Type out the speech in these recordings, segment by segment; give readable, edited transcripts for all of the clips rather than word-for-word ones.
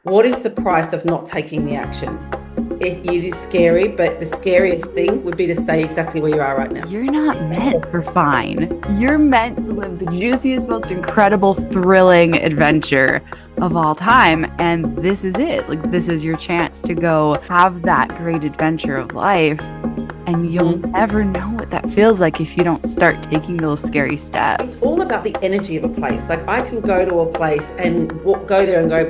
What is the price of not taking the action? It is scary, but the scariest thing would be to stay exactly where you are right now. You're not meant for fine. You're meant to live the juiciest, most incredible, thrilling adventure of all time. And this is it. Like, this is your chance to go have that great adventure of life. And you'll never know what that feels like if you don't start taking those scary steps. It's all about the energy of a place. Like, I can go to a place and go there and go,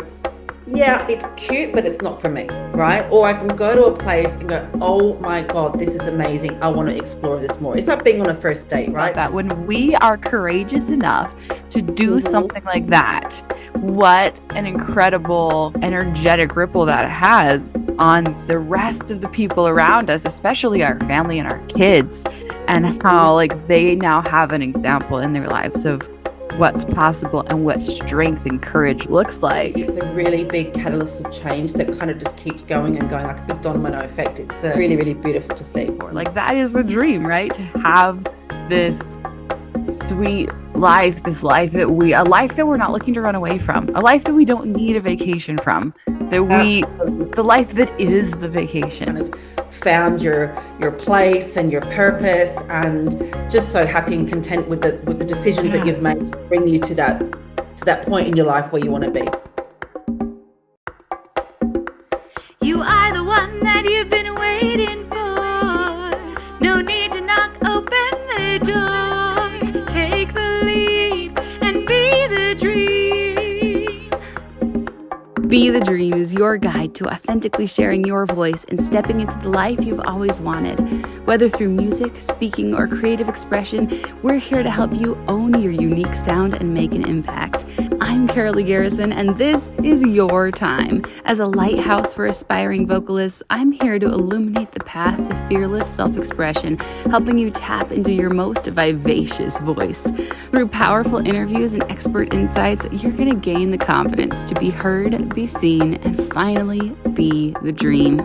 yeah, it's cute, but it's not for me, right? Or I can go to a place and go, oh my God, this is amazing. I want to explore this more. It's like being on a first date, right? That when we are courageous enough to do something like that, what an incredible energetic ripple that has on the rest of the people around us, especially our family and our kids, and how like they now have an example in their lives of what's possible and what strength and courage looks like. It's a really big catalyst of change that kind of just keeps going and going, like a big domino effect. It's really, really beautiful to see. Like, that is the dream, right? To have this sweet life, a life that we're not looking to run away from, a life that we don't need a vacation from, the life that is the vacation. Kind of found your place and your purpose, and just so happy and content with the decisions that you've made to bring you to that point in your life where you want to be. You are the one that you've been waiting for. No need to knock open the door. Take the leap and be the dream. Be the Dream is your guide to authentically sharing your voice and stepping into the life you've always wanted. Whether through music, speaking, or creative expression, we're here to help you own your unique sound and make an impact. I'm Carolee Garrison, and this is your time. As a lighthouse for aspiring vocalists, I'm here to illuminate the path to fearless self-expression, helping you tap into your most vivacious voice. Through powerful interviews and expert insights, you're going to gain the confidence to be heard, be seen, and finally be the dream.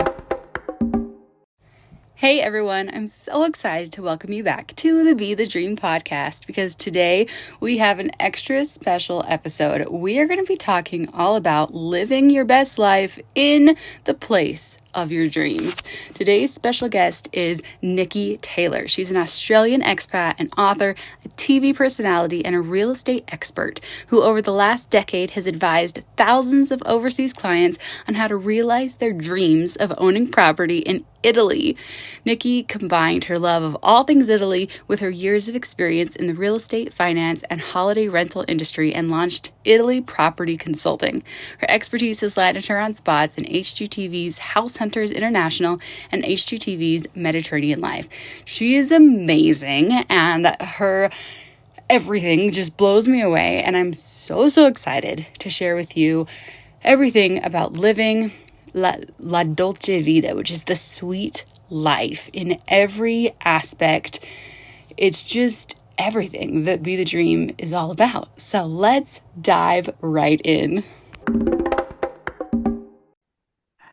Hey everyone, I'm so excited to welcome you back to the Be the Dream podcast, because today we have an extra special episode. We are going to be talking all about living your best life in the place of your dreams. Today's special guest is Nikki Taylor. She's an Australian expat, an author, a TV personality, and a real estate expert who over the last decade has advised thousands of overseas clients on how to realize their dreams of owning property in Italy. Nikki combined her love of all things Italy with her years of experience in the real estate, finance, and holiday rental industry and launched Italy Property Consulting. Her expertise has landed her on spots in HGTV's House Hunters International and HGTV's Mediterranean Life. She is amazing, and her everything just blows me away, and I'm so excited to share with you everything about living La Dolce Vita, which is the sweet life in every aspect. It's just everything that Be the Dream is all about. So let's dive right in.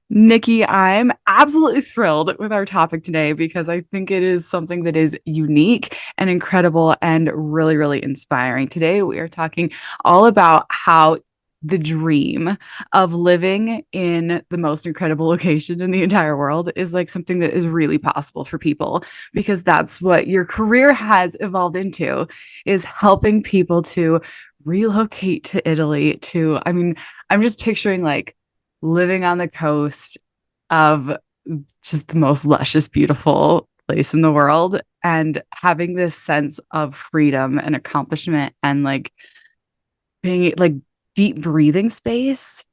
Nikki, I'm absolutely thrilled with our topic today because I think it is something that is unique and incredible and really, really inspiring. Today, we are talking all about how the dream of living in the most incredible location in the entire world is like something that is really possible for people, because that's what your career has evolved into, is helping people to relocate to Italy. I'm just picturing like living on the coast of just the most luscious, beautiful place in the world and having this sense of freedom and accomplishment and like being like deep breathing space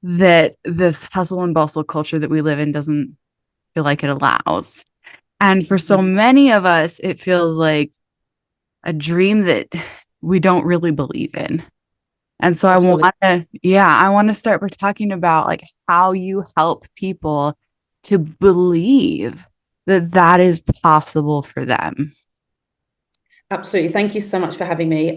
that this hustle and bustle culture that we live in doesn't feel like it allows. And for so many of us, it feels like a dream that we don't really believe in. And so Absolutely. I want to start by talking about like how you help people to believe that that is possible for them. Absolutely. Thank you so much for having me.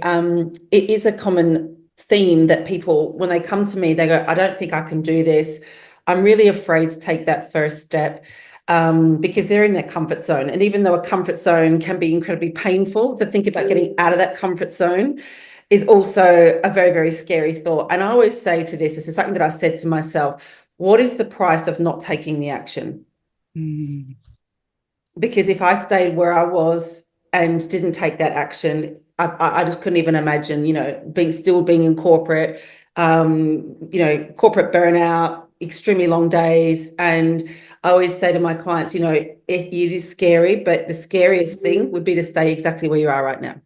It is a common theme that people, when they come to me, they go, I don't think I can do this. I'm really afraid to take that first step because they're in their comfort zone. And even though a comfort zone can be incredibly painful, to think about getting out of that comfort zone, is also a very, very scary thought. And I always say to this is something that I said to myself, what is the price of not taking the action? Mm. Because if I stayed where I was and didn't take that action, I just couldn't even imagine, being in corporate, corporate burnout, extremely long days. And I always say to my clients, it is scary, but the scariest thing would be to stay exactly where you are right now.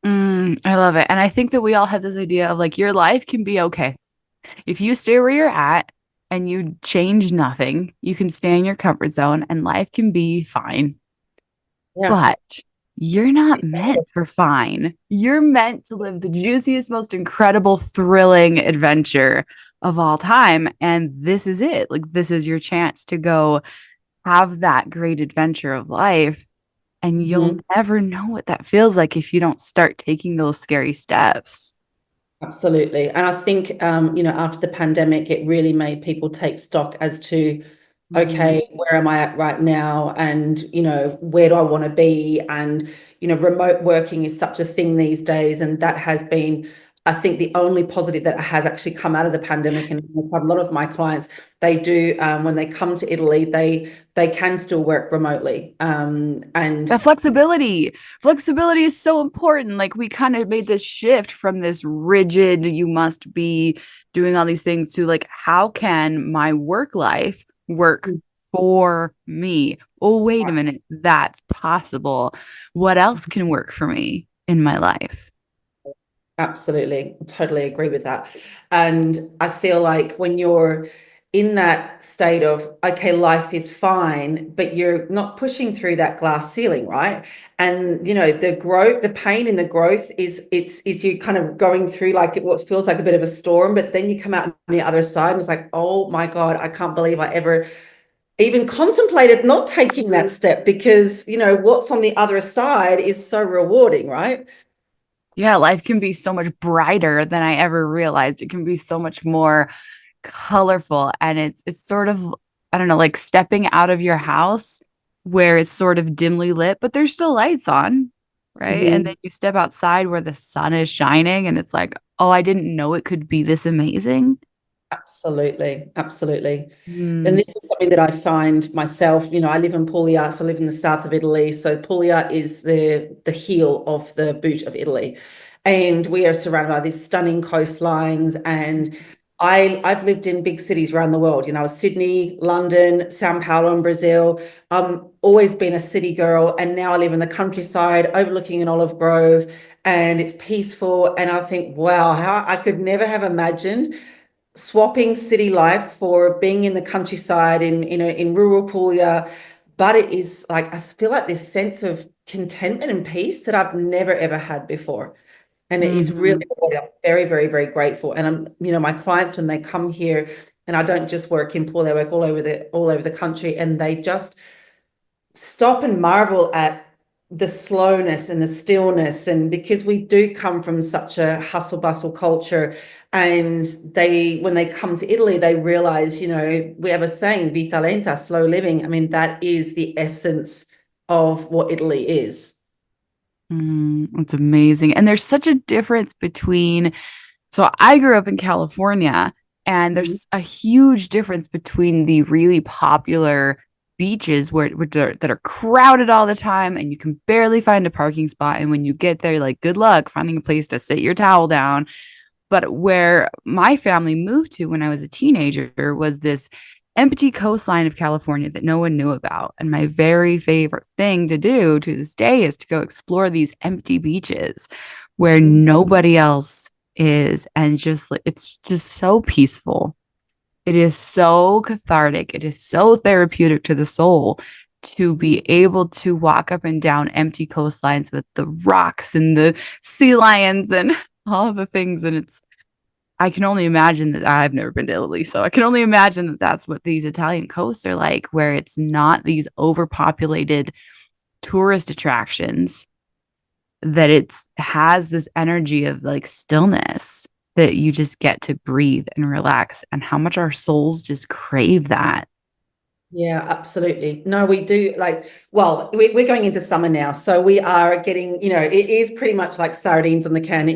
I love it. And I think that we all have this idea of like your life can be okay. If you stay where you're at and you change nothing, you can stay in your comfort zone and life can be fine. Yeah. But you're not meant for fine. You're meant to live the juiciest, most incredible, thrilling adventure of all time. And this is it. Like, this is your chance to go have that great adventure of life. And you'll Mhm. never know what that feels like if you don't start taking those scary steps. Absolutely. And I think, after the pandemic, it really made people take stock as to, Mm. okay, where am I at right now? And, where do I want to be? And, remote working is such a thing these days. And that has been, I think, the only positive that has actually come out of the pandemic. And quite a lot of my clients, they do, when they come to Italy, they can still work remotely. And That flexibility is so important. Like we kind of made this shift from this rigid, you must be doing all these things to like, how can my work life work for me? Oh, wait a minute. That's possible. What else can work for me in my life? absolutely, totally agree with that. And I feel like when you're in that state of, okay, life is fine, but you're not pushing through that glass ceiling, right? And the growth, the pain in the growth is you kind of going through like what feels like a bit of a storm, but then you come out on the other side and it's like, oh my God, I can't believe I ever even contemplated not taking that step because what's on the other side is so rewarding, right? Yeah, life can be so much brighter than I ever realized. It can be so much more colorful and it's sort of I don't know, like stepping out of your house where it's sort of dimly lit, but there's still lights on, right? And then Mhm. you step outside where the sun is shining and it's like, "Oh, I didn't know it could be this amazing." Absolutely, absolutely. And Mm. this is something that I find myself, I live in Puglia, so I live in the south of Italy. So Puglia is the heel of the boot of Italy. And we are surrounded by these stunning coastlines. And I've lived in big cities around the world, Sydney, London, Sao Paulo in Brazil. Always been a city girl. And now I live in the countryside overlooking an olive grove and it's peaceful. And I think, wow, how I could never have imagined swapping city life for being in the countryside in rural Puglia, but it is like I feel like this sense of contentment and peace that I've never ever had before. And it is really, Mhm. I'm very, very, very grateful. And my clients when they come here, and I don't just work in Puglia, I work all over the country, and they just stop and marvel at the slowness and the stillness. And because we do come from such a hustle bustle culture, and when they come to Italy, they realize, we have a saying, vita lenta, slow living. I mean, that is the essence of what Italy is. It's amazing. And there's such a difference between so I grew up in California, and Mhm. there's a huge difference between the really popular beaches that are crowded all the time, and you can barely find a parking spot. And when you get there, like, good luck finding a place to sit your towel down. But where my family moved to when I was a teenager was this empty coastline of California that no one knew about. And my very favorite thing to do to this day is to go explore these empty beaches where nobody else is. And just it's just so peaceful. It is so cathartic. It is so therapeutic to the soul to be able to walk up and down empty coastlines with the rocks and the sea lions and all the things. And I can only imagine that I've never been to Italy. So I can only imagine that that's what these Italian coasts are like, where it's not these overpopulated tourist attractions, that it has this energy of like stillness that you just get to breathe and relax, and how much our souls just crave that. Yeah, absolutely. No, we do well, we're going into summer now. So we are getting, it is pretty much like sardines on the can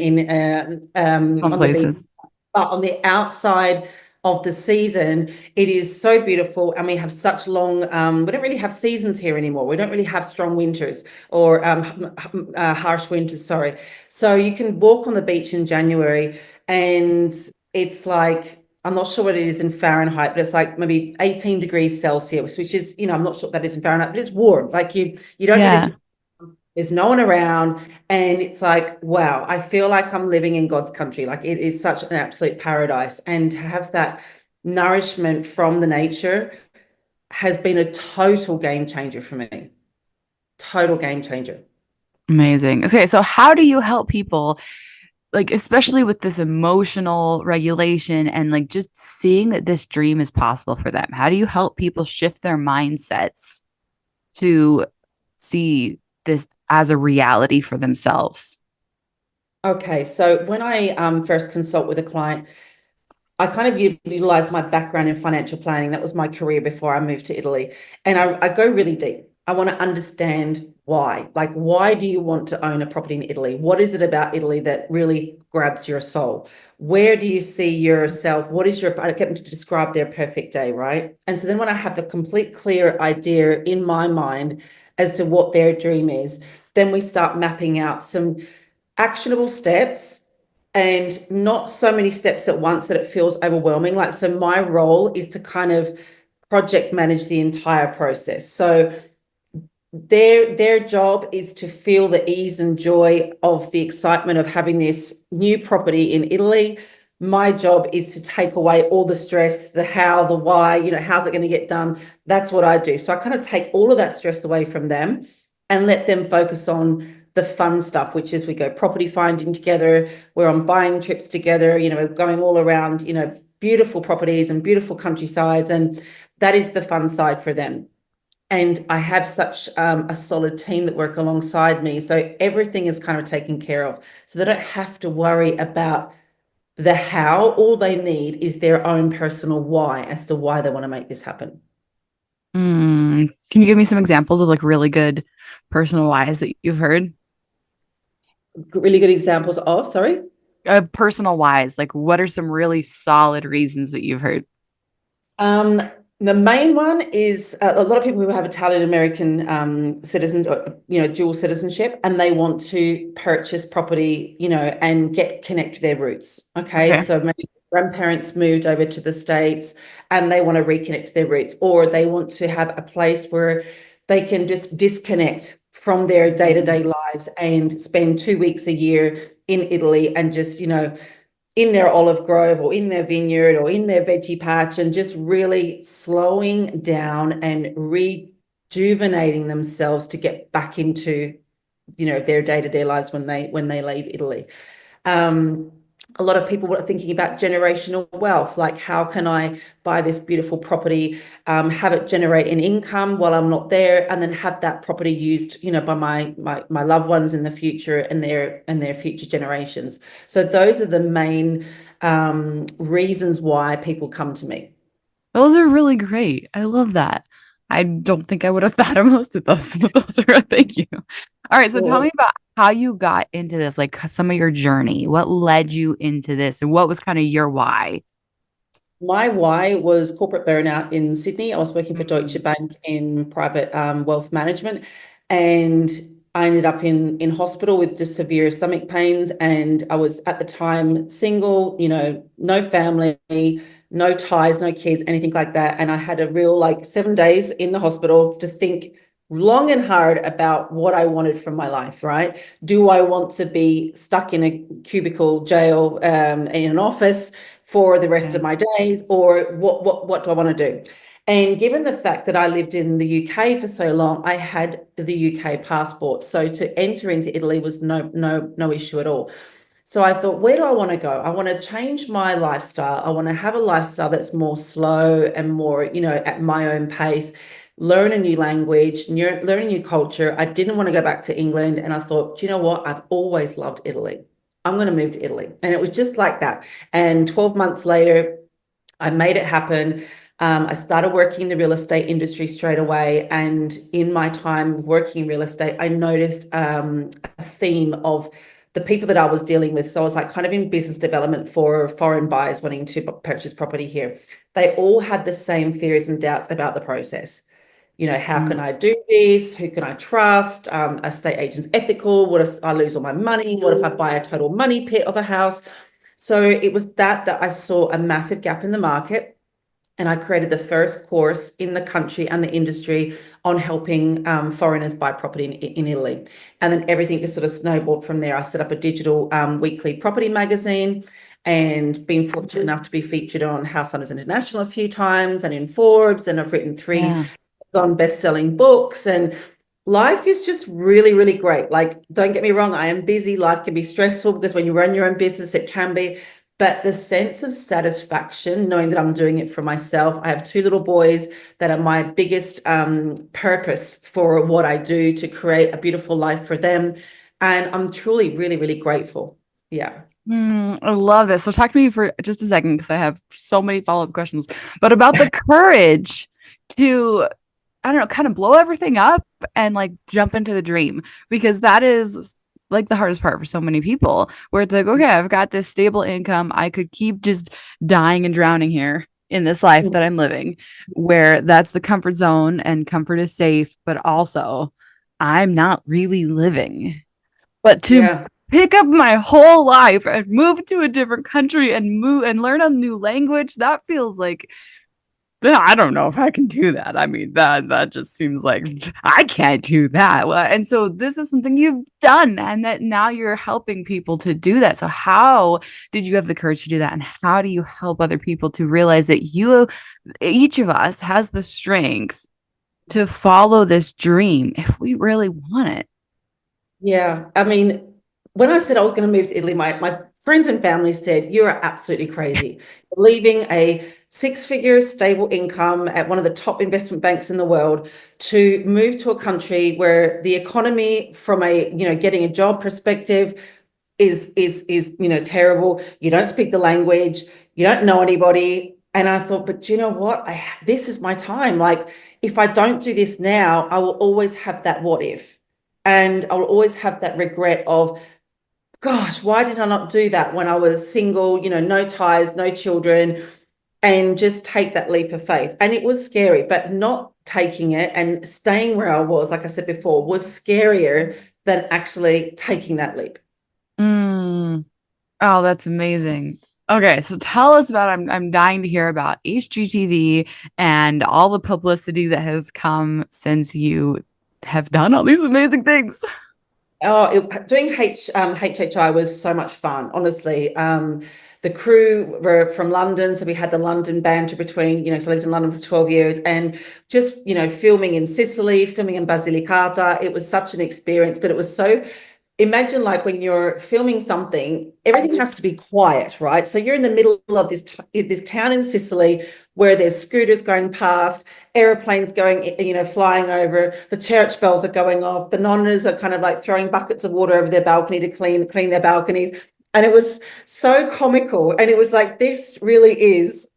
Some on the beach. places. But on the outside of the season, it is so beautiful. And we have such long, we don't really have seasons here anymore. We don't really have strong winters or harsh winters, sorry. So you can walk on the beach in January and it's like, I'm not sure what it is in Fahrenheit, but it's like maybe 18 degrees Celsius, which is, I'm not sure what that is in Fahrenheit, but it's warm. Like you don't need Yeah. to, there's no one around. And it's like, wow, I feel like I'm living in God's country. Like it is such an absolute paradise. And to have that nourishment from the nature has been a total game changer for me. Total game changer. Amazing. Okay, so how do you help people, like, especially with this emotional regulation and like just seeing that this dream is possible for them? How do you help people shift their mindsets to see this as a reality for themselves? Okay, so when I first consult with a client, I kind of utilized my background in financial planning. That was my career before I moved to Italy. And I go really deep. I want to understand why. Like, why do you want to own a property in Italy? What is it about Italy that really grabs your soul? Where do you see yourself? What is I get them to describe their perfect day, right? And so then when I have a complete clear idea in my mind as to what their dream is, then we start mapping out some actionable steps and not so many steps at once that it feels overwhelming. Like, so my role is to kind of project manage the entire process. So their job is to feel the ease and joy of the excitement of having this new property in Italy. My job is to take away all the stress, the how, the why, how's it going to get done? That's what I do. So I kind of take all of that stress away from them and let them focus on the fun stuff, which is we go property finding together, we're on buying trips together, we're going all around, beautiful properties and beautiful countrysides. And that is the fun side for them. And I have such a solid team that work alongside me. So everything is kind of taken care of. So they don't have to worry about the how. All they need is their own personal why as to why they want to make this happen. Can you give me some examples of like really good personal whys that you've heard? Really good examples of, sorry. Personal whys, like what are some really solid reasons that you've heard? Um, the main one is a lot of people who have Italian American citizens, or, dual citizenship, and they want to purchase property, and connect to their roots. Okay, Okay. so maybe grandparents moved over to the States and they want to reconnect to their roots, or they want to have a place where they can just disconnect from their day-to-day lives and spend 2 weeks a year in Italy and just, in their olive grove or in their vineyard or in their veggie patch and just really slowing down and rejuvenating themselves to get back into their day-to-day lives when they leave Italy. um, a lot of people were thinking about generational wealth, like how can I buy this beautiful property, have it generate an income while I'm not there, and then have that property used, by my loved ones in the future and their future generations. So those are the main reasons why people come to me. Those are really great. I love that. I don't think I would have thought of most of those. So those are thank you. All right. So tell me Well, about how you got into this, like some of your journey. What led you into this and what was kind of your why? my why was corporate burnout in Sydney. I was working for Deutsche Mm. Bank in private wealth management, and I ended up in hospital with just severe stomach pains. And I was at the time single, no family, no ties, no kids, anything like that. And I had a real like 7 days in the hospital to think long and hard about what I wanted from my life, right? Do I want to be stuck in a cubicle jail in an office for the rest Yeah. of my days, or what do I want to do? And given the fact that I lived in the UK for so long, I had the UK passport. So to enter into Italy was no issue at all. So I thought, where do I want to go? I want to change my lifestyle. I want to have a lifestyle that's more slow and more, at my own pace, learn a new language, learn a new culture. I didn't want to go back to England. And I thought, do you know what? I've always loved Italy. I'm going to move to Italy. And it was just like that. And 12 months later, I made it happen. I started working in the real estate industry straight away. And in my time working in real estate, I noticed a theme of the people that I was dealing with. So I was like kind of in business development for foreign buyers wanting to purchase property here. They all had the same fears and doubts about the process. How can I do this? Who can I trust? Estate agent's ethical. What if I lose all my money? What if I buy a total money pit of a house? So it was that I saw a massive gap in the market. And I created the first course in the country and the industry on helping foreigners buy property in Italy. And then everything just sort of snowballed from there. I set up a digital weekly property magazine and been fortunate enough to be featured on House Hunters International a few times and in Forbes. And I've written 3 on best-selling books, and life is just really, really great. Like, don't get me wrong, I am busy. Life can be stressful because when you run your own business, it can be. But the sense of satisfaction, knowing that I'm doing it for myself. I have 2 little boys that are my biggest purpose for what I do, to create a beautiful life for them. And I'm truly, really, really grateful. Yeah. I love this. So talk to me for just a second, because I have so many follow-up questions, but about the courage to, I don't know, kind of blow everything up and like jump into the dream, because that is like the hardest part for so many people, where it's like, okay, I've got this stable income. I could keep just dying and drowning here in this life that I'm living, where that's the comfort zone and comfort is safe, but also I'm not really living. But to pick up my whole life and move to a different country and move and learn a new language, that feels like, I don't know if I can do that. I mean, that just seems like I can't do that. Well, and so this is something you've done, and that now you're helping people to do that. So how did you have the courage to do that? And how do you help other people to realize that each of us has the strength to follow this dream if we really want it? Yeah. I mean, when I said I was going to move to Italy, my friends and family said, "You are absolutely crazy. Leaving a 6-figure stable income at one of the top investment banks in the world to move to a country where the economy from a, getting a job perspective is terrible. You don't speak the language, you don't know anybody." And I thought, but you know what? This is my time. Like, if I don't do this now, I will always have that what if. And I'll always have that regret of, gosh, why did I not do that when I was single, no ties, no children, and just take that leap of faith? And it was scary, but not taking it and staying where I was, like I said before, was scarier than actually taking that leap. Oh, that's amazing. Okay, so tell us about, I'm dying to hear about HGTV and all the publicity that has come since you have done all these amazing things. Doing HHI was so much fun, honestly. The crew were from London, so we had the London banter between, so I lived in London for 12 years, and just, filming in Sicily, filming in Basilicata. It was such an experience, but it was so, imagine like when you're filming something, everything has to be quiet, right? So you're in the middle of this town in Sicily where there's scooters going past, airplanes going, flying over, the church bells are going off, the nonnas are kind of like throwing buckets of water over their balcony to clean their balconies. And it was so comical. And it was like, this really is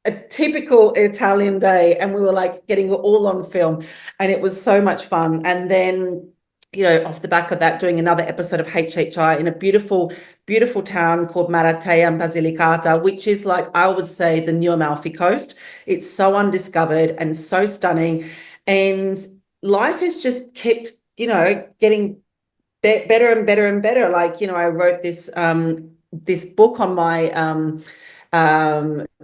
a typical Italian day. And we were like getting it all on film. And it was so much fun. And then, off the back of that, doing another episode of HHI in a beautiful, beautiful town called Maratea and Basilicata, which is like, I would say, the New Amalfi Coast. It's so undiscovered and so stunning. And life has just kept, getting better and better and better. Like, I wrote this book on my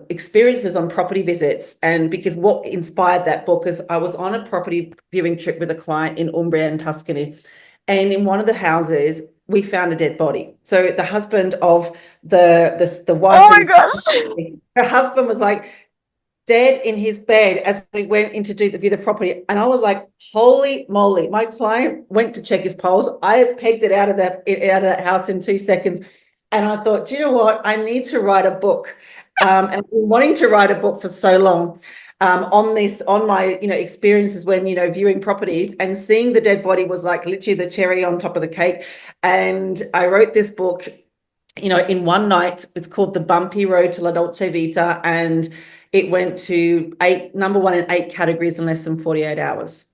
experiences on property visits, and because what inspired that book is I was on a property viewing trip with a client in Umbria and Tuscany, and in one of the houses we found a dead body. So the husband of the wife, oh my gosh, her husband was like dead in his bed as we went in to view the property. And I was like, holy moly. My client went to check his pulse. I pegged it out of that house in 2 seconds. And I thought, do you know what? I need to write a book. And I've been wanting to write a book for so long on my, experiences when, viewing properties, and seeing the dead body was like literally the cherry on top of the cake. And I wrote this book in one night. It's called the Bumpy Road to La Dolce Vita, and it went to number one in 8 categories in less than 48 hours.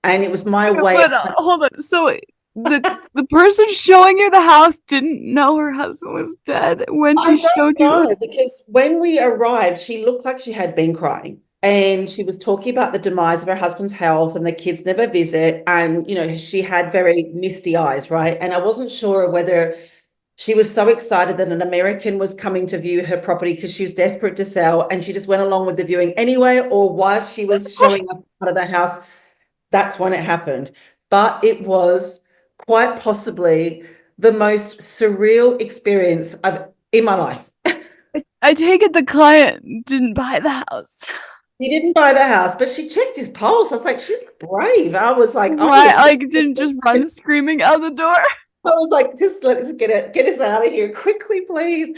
And it was my way. But hold on. So the person showing you the house didn't know her husband was dead when she I don't showed you. know, because when we arrived, she looked like she had been crying. And she was talking about the demise of her husband's health and the kids never visit. And, she had very misty eyes, right? And I wasn't sure whether she was so excited that an American was coming to view her property because she was desperate to sell, and she just went along with the viewing anyway, or whilst she was showing us part of the house, that's when it happened. But it was quite possibly the most surreal experience in my life. I take it the client didn't buy the house. He didn't buy the house, but she checked his pulse. I was like, she's brave. I was like, Right, like didn't just run screaming out the door. I was like, just let us get us out of here quickly, please.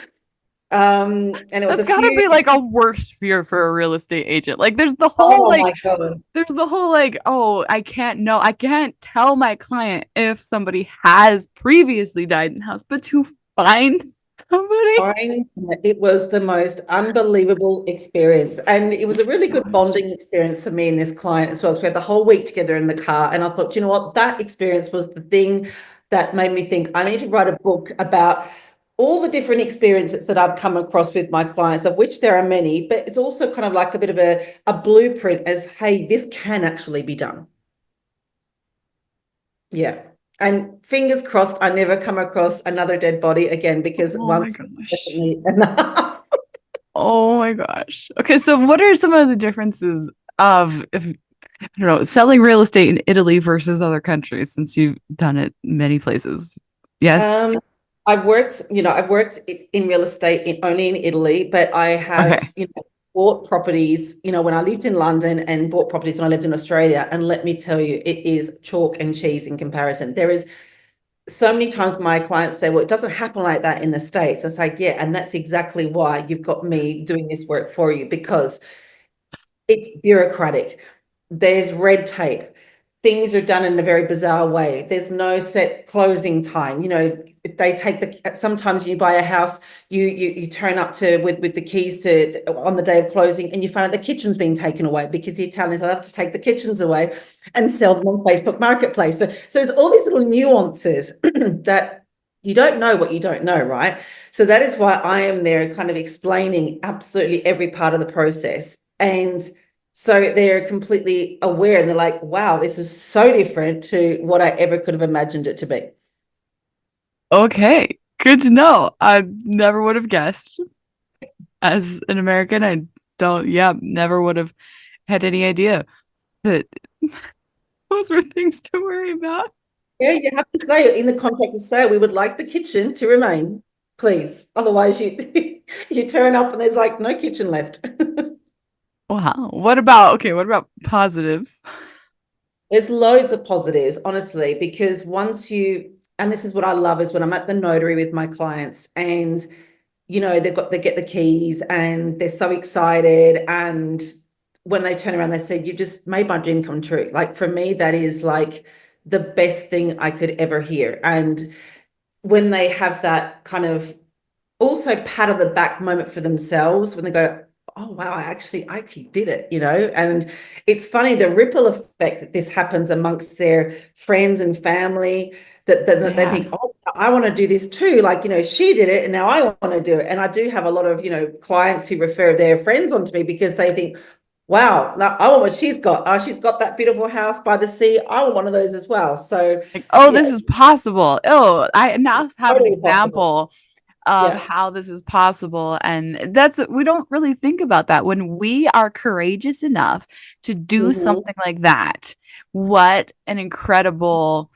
And it was That's gotta be like a worst fear for a real estate agent. Like there's the whole oh my God. there's the whole oh, I can't tell my client if somebody has previously died in the house, but to find somebody. It was the most unbelievable experience. And it was a really good bonding experience for me and this client as well. So we had the whole week together in the car. And I thought, you know what, that experience was the thing that made me think I need to write a book about all the different experiences that I've come across with my clients, of which there are many, but it's also kind of like a bit of a blueprint as, hey, this can actually be done. Yeah. And fingers crossed, I never come across another dead body again, because once is definitely enough. Oh my gosh. Okay, so what are some of the differences of, if I don't know, selling real estate in Italy versus other countries, since you've done it many places? Yes. I've worked in real estate only in Italy, but I have, bought properties, when I lived in London, and bought properties when I lived in Australia. And let me tell you, it is chalk and cheese in comparison. There is so many times my clients say, well, it doesn't happen like that in the States. I say, yeah, and that's exactly why you've got me doing this work for you, because it's bureaucratic. There's red tape. Things are done in a very bizarre way. There's no set closing time. Sometimes you buy a house, you turn up to with the keys to on the day of closing, and you find out the kitchen's being taken away, because the Italians love to take the kitchens away and sell them on Facebook Marketplace. So there's all these little nuances that you don't know what you don't know, right? So that is why I am there kind of explaining absolutely every part of the process. And so they're completely aware, and they're like, wow, this is so different to what I ever could have imagined it to be. Okay, good to know. I never would have guessed. As an American, never would have had any idea that those were things to worry about. Yeah, you have to say in the contract of sale, we would like the kitchen to remain, please. Otherwise, you you turn up and there's like no kitchen left. Wow. What about positives? There's loads of positives, honestly, because and this is what I love, is when I'm at the notary with my clients, and they get the keys and they're so excited, and when they turn around, they say, you just made my dream come true. Like, for me, that is like the best thing I could ever hear. And when they have that kind of also pat of the back moment for themselves, when they go, oh wow, I actually did it, and it's funny, the ripple effect that this happens amongst their friends and family, that they think, oh, I want to do this too, like, she did it and now I want to do it. And I do have a lot of clients who refer their friends onto me, because they think, wow, I want what she's got. She's got that beautiful house by the sea. I want one of those as well. So this is possible. I now have an example of how this is possible. And we don't really think about that when we are courageous enough to do something like that. What an incredible,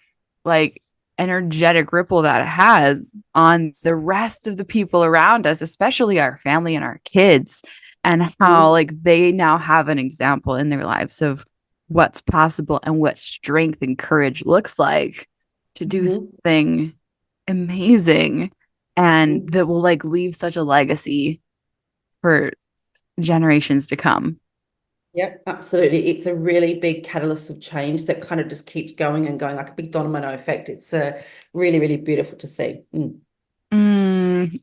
energetic ripple that it has on the rest of the people around us, especially our family and our kids, and how they now have an example in their lives of what's possible and what strength and courage looks like to do something amazing, and that will leave such a legacy for generations to come. Yeah, absolutely. It's a really big catalyst of change that kind of just keeps going and going, like a big domino effect. It's really, really beautiful to see.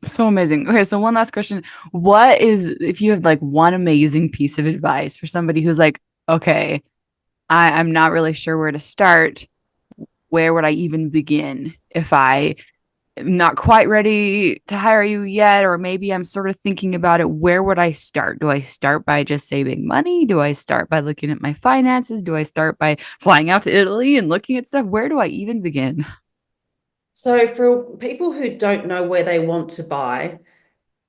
So amazing. Okay, so one last question. What is, if you have like one amazing piece of advice for somebody who's like, okay, I'm not really sure where to start. Where would I even begin if I am not quite ready to hire you yet? Or maybe I'm sort of thinking about it. Where would I start? Do I start by just saving money? Do I start by looking at my finances? Do I start by flying out to Italy and looking at stuff? Where do I even begin? So for people who don't know where they want to buy,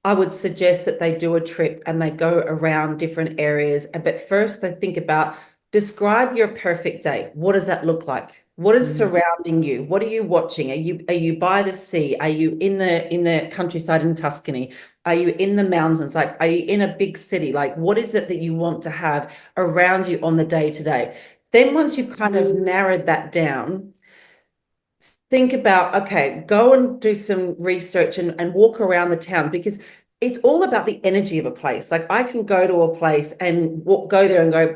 I would suggest that they do a trip and they go around different areas. But first, they think about describe your perfect day. What does that look like? What is Mm. surrounding you? What are you watching? Are you by the sea? Are you in the countryside in Tuscany? Are you in the mountains? Like, are you in a big city? Like, what is it that you want to have around you on the day to day? Then once you've kind of narrowed that down, think about, okay, go and do some research and walk around the town because it's all about the energy of a place. Like I can go to a place and go there and go,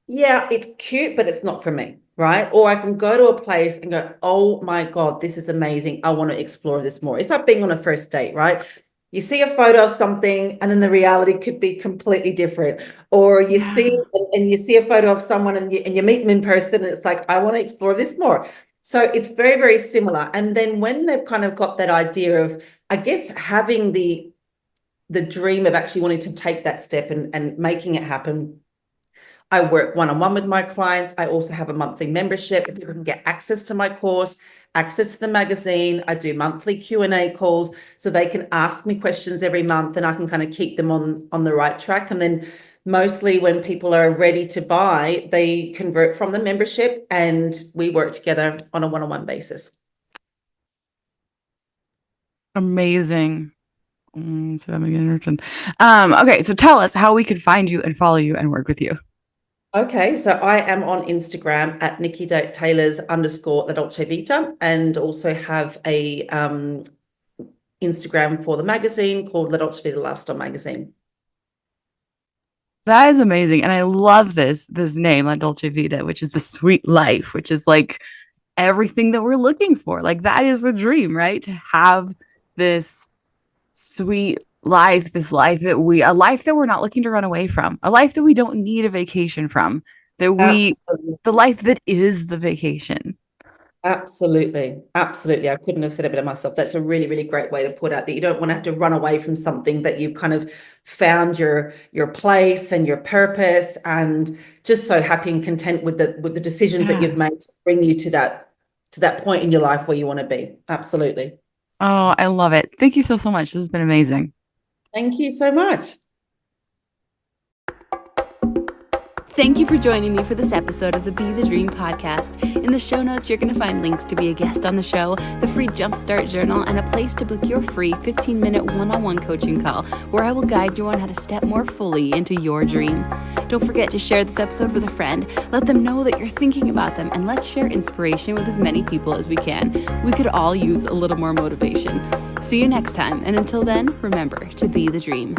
yeah, it's cute, but it's not for me, right? Or I can go to a place and go, oh my God, this is amazing. I want to explore this more. It's like being on a first date, right? You see a photo of something and then the reality could be completely different. Or you see Yeah. and you see a photo of someone and you meet them in person and it's like, I want to explore this more. So it's very, very similar. And then when they've kind of got that idea of, I guess, having the dream of actually wanting to take that step and making it happen, I work one-on-one with my clients. I also have a monthly membership and people can get access to my course, access to the magazine. I do monthly Q&A calls so they can ask me questions every month and I can kind of keep them on the right track. And then mostly when people are ready to buy, they convert from the membership and we work together on a one-on-one basis. Amazing. So I'm getting okay, so tell us how we could find you and follow you and work with you. Okay, so I am on Instagram at Nikki Taylor's _ La Dolce Vita and also have a Instagram for the magazine called La Dolce Vita Lifestyle Magazine. That is amazing. And I love this name, La Dolce Vita, which is the sweet life, which is like everything that we're looking for. Like that is the dream, right? To have this sweet life, a life that we're not looking to run away from, a life that we don't need a vacation from, Absolutely. the life that is the vacation. Absolutely. Absolutely. I couldn't have said it better myself. That's a really, really great way to put out that you don't want to have to run away from something that you've kind of found your place and your purpose and just so happy and content with the decisions that Yeah. you've made to bring you to that point in your life where you want to be. Absolutely. Oh, I love it. Thank you so much. This has been amazing. Thank you so much. Thank you for joining me for this episode of the Be the Dream podcast. In the show notes, you're going to find links to be a guest on the show, the free Jumpstart Journal, and a place to book your free 15-minute one-on-one coaching call where I will guide you on how to step more fully into your dream. Don't forget to share this episode with a friend. Let them know that you're thinking about them, and let's share inspiration with as many people as we can. We could all use a little more motivation. See you next time, and until then, remember to be the dream.